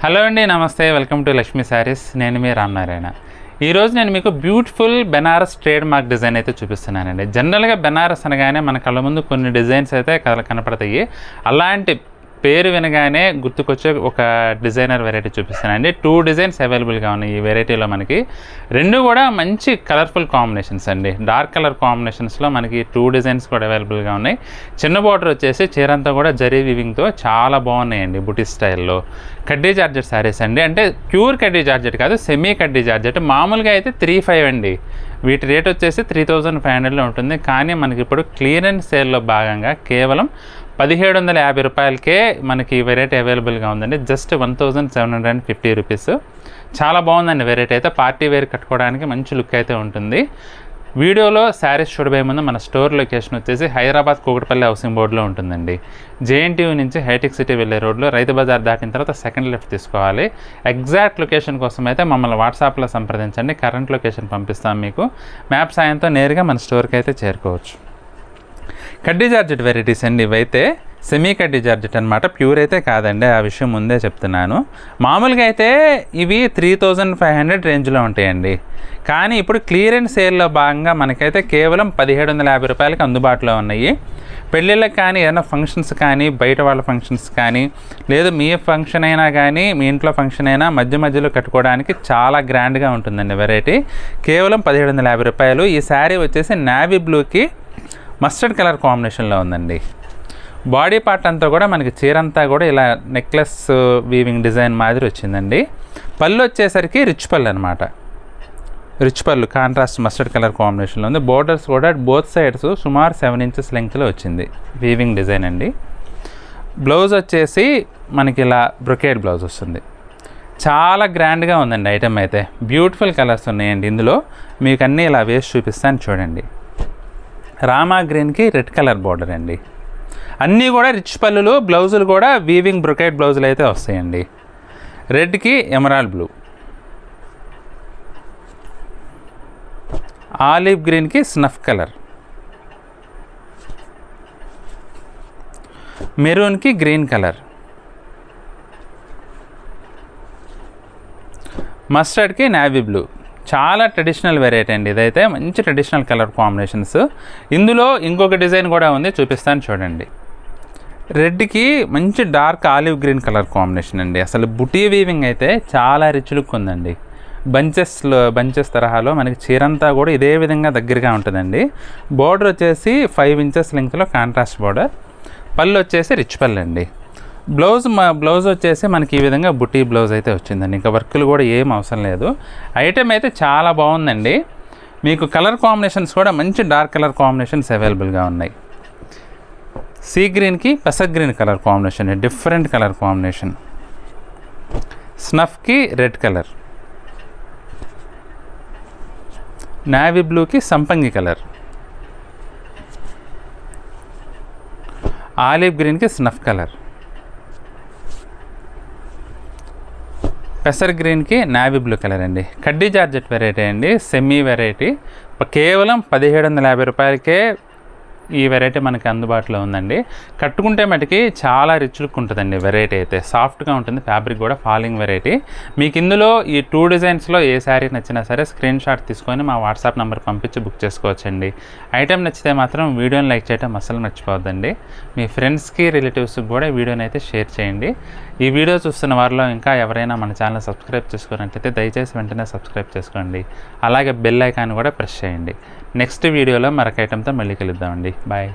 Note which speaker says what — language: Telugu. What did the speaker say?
Speaker 1: హలో అండి, నమస్తే. Welcome to Lakshmi sarees. నేను మీ రామనారాయణ. ఈరోజు నేను మీకు beautiful Banaras trademark design అయితే చూపిస్తున్నానండి. జనరల్గా బెనారస్ అనగానే మన కళ్ళ ముందు కొన్ని డిజైన్స్ అయితే కనపడతాయి. అలాంటి పేరు వినగానే గుర్తుకొచ్చే ఒక డిజైనర్ వెరైటీ చూపిస్తానండి. 2 డిజైన్స్ అవైలబుల్గా ఉన్నాయి ఈ వెరైటీలో. మనకి 2 కూడా మంచి కలర్ఫుల్ కాంబినేషన్స్ అండి. డార్క్ కలర్ కాంబినేషన్స్లో మనకి 2 డిజైన్స్ కూడా అవైలబుల్గా ఉన్నాయి. చిన్న బార్డర్ వచ్చేసి చీరంతా కూడా జరీ వీవింగ్తో చాలా బాగున్నాయండి. బుటీ స్టైల్లో కడ్డీ జార్జెట్ శారీస్ అండి. అంటే ప్యూర్ కడ్డీ జార్జెట్ కాదు, సెమీ కడ్డీ జార్జెట్. మామూలుగా అయితే 3,500 అండి. వీటి రేట్ వచ్చేసి 3,500లో ఉంటుంది. కానీ మనకి ఇప్పుడు క్లియరెన్స్ సేల్లో భాగంగా కేవలం 1,750 రూపాయలకే మనకి ఈ వెరైటీ అవైలబుల్గా ఉందండి. Just 1,750 rupees. చాలా బాగుందండి వెరైటీ అయితే. పార్టీ వేర్ కట్టుకోవడానికి మంచి లుక్ అయితే ఉంటుంది. వీడియోలో శారీస్ చూడబోయే ముందు మన స్టోర్ లొకేషన్ వచ్చేసి హైదరాబాద్ కూకట్పల్లి హౌసింగ్ బోర్డులో ఉంటుందండి. జేఎన్టీయూ నుంచి హైటెక్ సిటీ వెళ్ళే రోడ్లో రైతు బజార్ దాటిన తర్వాత సెకండ్ లెఫ్ట్ తీసుకోవాలి. ఎగ్జాక్ట్ లొకేషన్ కోసం అయితే మమ్మల్ని వాట్సాప్లో సంప్రదించండి. కరెంట్ లొకేషన్ పంపిస్తాం మీకు. మ్యాప్ సాయంతో నేరుగా మన స్టోర్కి అయితే చేరుకోవచ్చు. కడ్డీ జార్జెట్ వెరైటీస్ అండి ఇవైతే. సెమీ కడ్డీ జార్జెట్ అనమాట, ప్యూర్ అయితే కాదండి. ఆ విషయం ముందే చెప్తున్నాను. మామూలుగా అయితే ఇవి 3,500 రేంజ్లో ఉంటాయండి. కానీ ఇప్పుడు క్లియరెన్స్ సేల్లో భాగంగా మనకైతే కేవలం 1,750 రూపాయలకి అందుబాటులో ఉన్నాయి. పెళ్ళిళ్ళకి కానీ, ఏదైనా ఫంక్షన్స్ కానీ, బయట వాళ్ళ ఫంక్షన్స్ కానీ, లేదు మీ ఫంక్షన్ అయినా కానీ, మీ ఇంట్లో ఫంక్షన్ అయినా మధ్యలో కట్టుకోవడానికి చాలా గ్రాండ్గా ఉంటుందండి వెరైటీ. కేవలం 1,750 రూపాయలు. ఈ శారీ వచ్చేసి నావీ బ్లూకి మస్టర్డ్ కలర్ కాంబినేషన్లో ఉందండి. బాడీ పార్ట్ అంతా కూడా మనకి చీరంతా కూడా ఇలా నెక్లెస్ వీవింగ్ డిజైన్ మాదిరి వచ్చిందండి. పళ్ళు వచ్చేసరికి రిచ్ పళ్ళు అనమాట. రిచ్ పళ్ళు కాంట్రాస్ట్ మస్టర్డ్ కలర్ కాంబినేషన్లో ఉంది. బోర్డర్స్ కూడా బోత్ సైడ్స్ సుమారు 7 ఇంచెస్ లెంగ్త్లో వచ్చింది. వీవింగ్ డిజైన్ అండి. బ్లౌజ్ వచ్చేసి మనకి ఇలా బ్రొకేడ్ బ్లౌజ్ వస్తుంది. చాలా గ్రాండ్గా ఉందండి ఐటమ్ అయితే. బ్యూటిఫుల్ కలర్స్ ఉన్నాయండి ఇందులో. మీకు అన్నీ ఇలా వేసి చూపిస్తాను చూడండి. రామా గ్రీన్కి రెడ్ కలర్ బార్డర్ అండి. అన్నీ కూడా రిచ్ పళ్ళులు. బ్లౌజులు కూడా వీవింగ్ బ్రొకేడ్ బ్లౌజులు అయితే వస్తాయండి. రెడ్కి ఎమరాల్డ్ బ్లూ, ఆలివ్ గ్రీన్కి స్నఫ్ కలర్, మెరూన్కి గ్రీన్ కలర్, మస్టర్డ్కి నావీ బ్లూ. చాలా ట్రెడిషనల్ వెరైటీ అండి ఇదైతే. మంచి ట్రెడిషనల్ కలర్ కాంబినేషన్స్. ఇందులో ఇంకొక డిజైన్ కూడా ఉంది, చూపిస్తాను చూడండి. రెడ్కి మంచి dark olive green colour combination అండి. అసలు బుటీ వీవింగ్ అయితే చాలా రిచ్ లుక్ ఉందండి. బంచెస్ తరహాలో మనకి చీరంతా కూడా ఇదే విధంగా దగ్గరగా ఉంటుందండి. బోర్డర్ వచ్చేసి 5 ఇంచెస్ లెంగ్త్లో కాంట్రాస్ట్ బోర్డర్. పళ్ళు వచ్చేసి రిచ్ పళ్ళు అండి. బ్లౌజ్ వచ్చేసి మనకి ఈ విధంగా బుటీ బ్లౌజ్ అయితే వచ్చిందండి. ఇంకా వర్కులు కూడా ఏం అవసరం లేదు. ఐటమ్ అయితే చాలా బాగుందండి. మీకు కలర్ కాంబినేషన్స్ కూడా మంచి డార్క్ కలర్ కాంబినేషన్స్ అవైలబుల్గా ఉన్నాయి. సీ గ్రీన్కి పెసర్ green colour combination, different colour combination. స్నఫ్కి రెడ్ కలర్, నావీ బ్లూకి సంపంగి కలర్, ఆలివ్ గ్రీన్కి స్నఫ్ కలర్, పెసర్ గ్రీన్కి నావీ బ్లూ కలర్ అండి. కడ్డీ జార్జెట్ వెరైటీ అండి, సెమీ వెరైటీ. కేవలం 1,750 రూపాయలకే ఈ వెరైటీ మనకి అందుబాటులో ఉందండి. కట్టుకుంటే మటుకి చాలా రిచ్ లుక్ ఉంటుందండి వెరైటీ అయితే. సాఫ్ట్గా ఉంటుంది, ఫ్యాబ్రిక్ కూడా ఫాలింగ్ వెరైటీ. మీకు ఇందులో ఈ 2 డిజైన్స్లో ఏ శారీ నచ్చినా సరే స్క్రీన్ షాట్ తీసుకొని మా వాట్సాప్ నెంబర్ పంపించి బుక్ చేసుకోవచ్చండి. ఐటెం నచ్చితే మాత్రం వీడియోని లైక్ చేయడం అస్సలు మర్చిపోవద్దండి. మీ ఫ్రెండ్స్కి, రిలేటివ్స్కి కూడా వీడియోని అయితే షేర్ చేయండి. ఈ వీడియో చూస్తున్న వారిలో ఇంకా ఎవరైనా మన ఛానల్ సబ్స్క్రైబ్ చేసుకున్నట్లయితే దయచేసి వెంటనే సబ్స్క్రైబ్ చేసుకోండి. అలాగే బెల్ ఐకాన్ కూడా ప్రెస్ చేయండి. నెక్స్ట్ వీడియోలో మరొక ఐటెంతో మళ్ళీ కలుద్దామండి. బాయ్.